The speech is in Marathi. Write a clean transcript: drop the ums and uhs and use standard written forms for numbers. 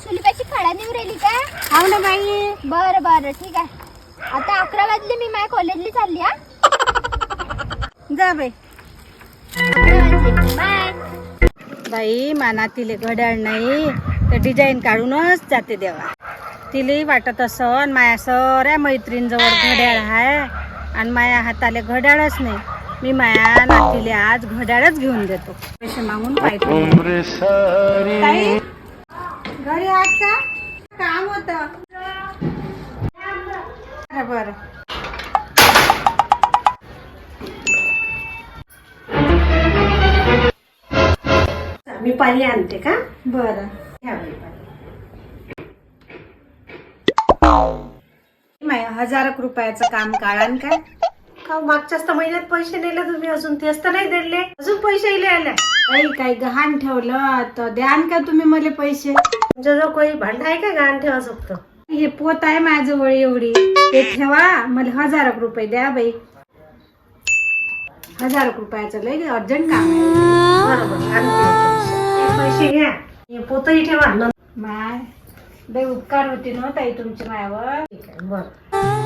चुलीपाशी खडा नेऊ राहिली का? हाव ना बाई. बरं बरं ठीक आहे. आता 11 वाजले, मी माझ्या कॉलेजला चालली हा. जा बाई. 11 वाजले. बाय. बाई माना तिले घड्याळ नाही तर डिझाईन काढूनच जाते देवा. तिले वाटत असं माया सऱ्या मैत्रीणजवळ घड्याळ आहे आणि माया हाताले घड्याळच नाही. मी माया नातीले आज घड्याळच घेऊन देतो. पैसे मागून पाहिजे. ताई घरी आहात का? काम होतं. बरं मी पाणी आणते का? बरं. घ्या बाई पाणी. माया 1000 रुपयाचं काम काढान काय? का मागच्याच तर महिन्यात पैसे नेले तुम्ही, अजून तेच तर नाही दिले, अजून पैसे इले आले. काही काही गहाण ठेवलं तर द्यान का तुम्ही मला पैसे? तुमच्याजवळ काही भांडं आहे का गहाण ठेवा शकतो? हे पोत आहे माझ्याजवळ एवढी, ते ठेवा. मला 1000 रुपये द्या बाई. 1000 रुपयाचं लय अर्जंट काम आहे. बरोबर आणते पैसे घ्या. हे पोतही ठेवा. माय लय उपकार होते ना ताई तुमच्या मायावर. ठीक आहे बरं.